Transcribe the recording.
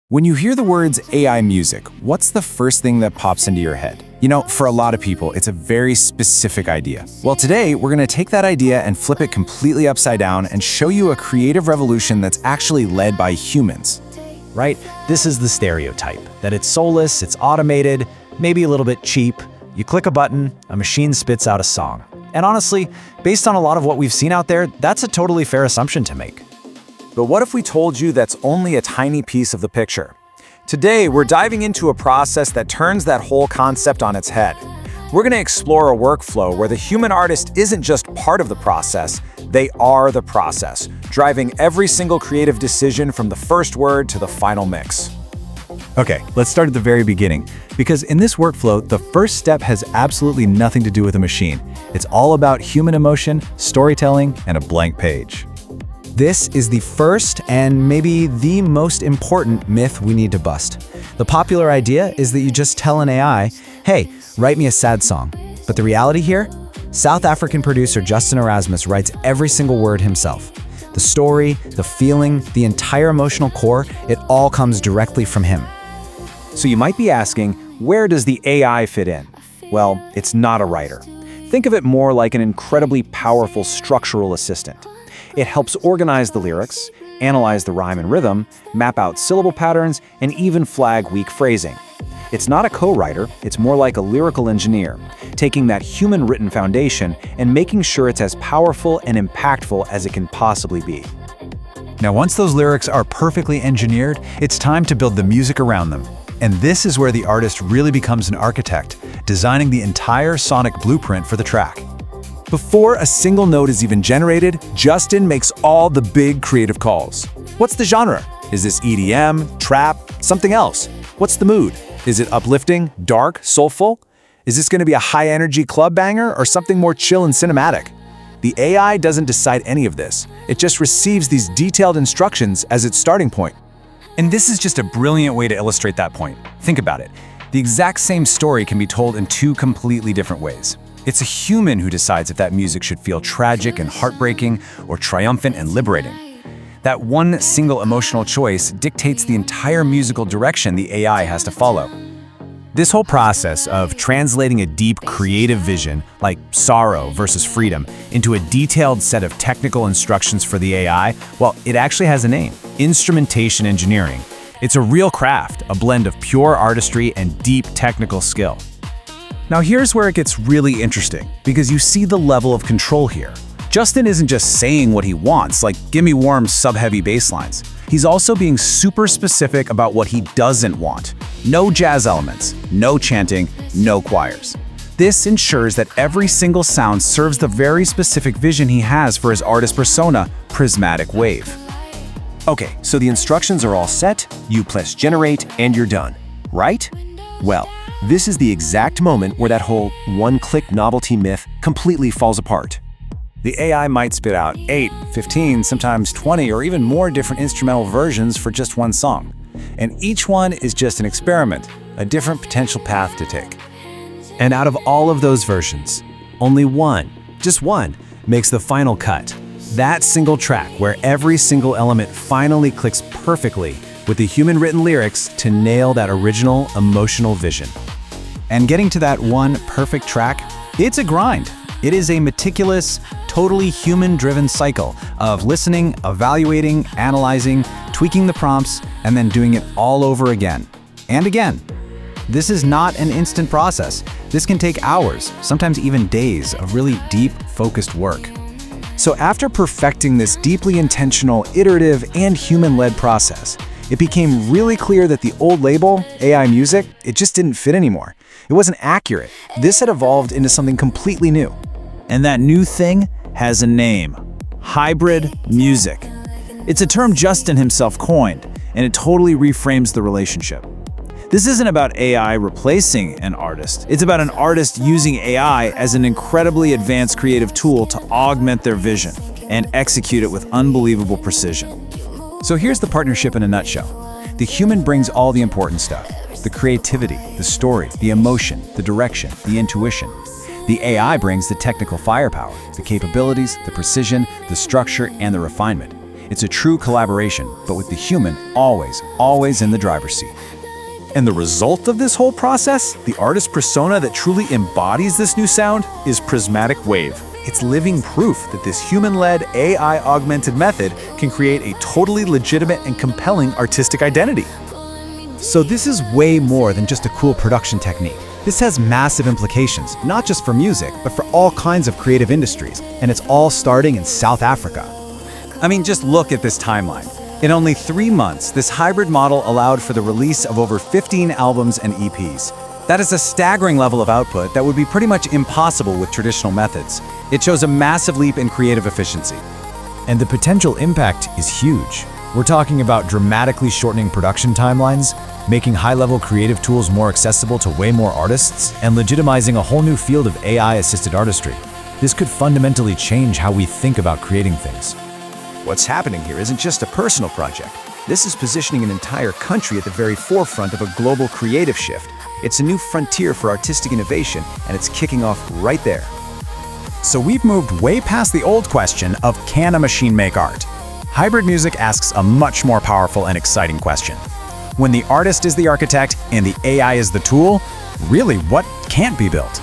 When you hear the words AI music, what's the first thing that pops into your head? You know, for a lot of people, it's a very specific idea. Well, today, we're going to take that idea and flip it completely upside down and show you a creative revolution that's actually led by humans. Right? This is the stereotype, that it's soulless, it's automated, maybe a little bit cheap. You click a button, a machine spits out a song. And honestly, based on a lot of what we've seen out there, that's a totally fair assumption to make. But what if we told you that's only a tiny piece of the picture? Today, we're diving into a process that turns that whole concept on its head. We're going to explore a workflow where the human artist isn't just part of the process, they are the process, driving every single creative decision from the first word to the final mix. Okay, let's start at the very beginning, because in this workflow, the first step has absolutely nothing to do with a machine. It's all about human emotion, storytelling, and a blank page. This is the first and maybe the most important myth we need to bust. The popular idea is that you just tell an AI, hey, write me a sad song. But the reality here? South African producer Justin Erasmus writes every single word himself. The story, the feeling, the entire emotional core, it all comes directly from him. So you might be asking, where does the AI fit in? Well, it's not a writer. Think of it more like an incredibly powerful structural assistant. It helps organize the lyrics, analyze the rhyme and rhythm, map out syllable patterns, and even flag weak phrasing. It's not a co-writer, it's more like a lyrical engineer, taking that human-written foundation and making sure it's as powerful and impactful as it can possibly be. Now, once those lyrics are perfectly engineered, it's time to build the music around them. And this is where the artist really becomes an architect, designing the entire sonic blueprint for the track. Before a single note is even generated, Justin makes all the big creative calls. What's the genre? Is this EDM, trap, something else? What's the mood? Is it uplifting, dark, soulful? Is this going to be a high-energy club banger or something more chill and cinematic? The AI doesn't decide any of this. It just receives these detailed instructions as its starting point. And this is just a brilliant way to illustrate that point. Think about it. The exact same story can be told in two completely different ways. It's a human who decides if that music should feel tragic and heartbreaking or triumphant and liberating. That one single emotional choice dictates the entire musical direction the AI has to follow. This whole process of translating a deep creative vision, like sorrow versus freedom, into a detailed set of technical instructions for the AI, well, it actually has a name: instrumentation engineering. It's a real craft, a blend of pure artistry and deep technical skill. Now here's where it gets really interesting, because you see the level of control here. Justin isn't just saying what he wants, like gimme warm sub-heavy bass lines. He's also being super specific about what he doesn't want. No jazz elements, no chanting, no choirs. This ensures that every single sound serves the very specific vision he has for his artist persona, Prismatic Wave. Okay, so the instructions are all set, you press generate, and you're done, right? Well, this is the exact moment where that whole one-click novelty myth completely falls apart. The AI might spit out 8, 15, sometimes 20, or even more different instrumental versions for just one song. And each one is just an experiment, a different potential path to take. And out of all of those versions, only one, just one, makes the final cut. That single track where every single element finally clicks perfectly with the human-written lyrics to nail that original emotional vision. And getting to that one perfect track, it's a grind. It is a meticulous, totally human-driven cycle of listening, evaluating, analyzing, tweaking the prompts, and then doing it all over again and again. This is not an instant process. This can take hours, sometimes even days of really deep, focused work. So after perfecting this deeply intentional, iterative, and human-led process, it became really clear that the old label, AI music, it just didn't fit anymore. It wasn't accurate. This had evolved into something completely new. And that new thing has a name: hybrid music. It's a term Justin himself coined, and it totally reframes the relationship. This isn't about AI replacing an artist. It's about an artist using AI as an incredibly advanced creative tool to augment their vision and execute it with unbelievable precision. So here's the partnership in a nutshell. The human brings all the important stuff: the creativity, the story, the emotion, the direction, the intuition. The AI brings the technical firepower, the capabilities, the precision, the structure, and the refinement. It's a true collaboration, but with the human always in the driver's seat. And the result of this whole process, the artist persona that truly embodies this new sound, is Prismatic Wave. It's living proof that this human-led, AI-augmented method can create a totally legitimate and compelling artistic identity. So this is way more than just a cool production technique. This has massive implications, not just for music, but for all kinds of creative industries, and it's all starting in South Africa. I mean, just look at this timeline. In only 3 months, this hybrid model allowed for the release of over 15 albums and EPs. That is a staggering level of output that would be pretty much impossible with traditional methods. It shows a massive leap in creative efficiency. And the potential impact is huge. We're talking about dramatically shortening production timelines, making high-level creative tools more accessible to way more artists, and legitimizing a whole new field of AI-assisted artistry. This could fundamentally change how we think about creating things. What's happening here isn't just a personal project. This is positioning an entire country at the very forefront of a global creative shift. It's a new frontier for artistic innovation, and it's kicking off right there. So we've moved way past the old question of can a machine make art? Hybrid music asks a much more powerful and exciting question. When the artist is the architect and the AI is the tool, really what can't be built?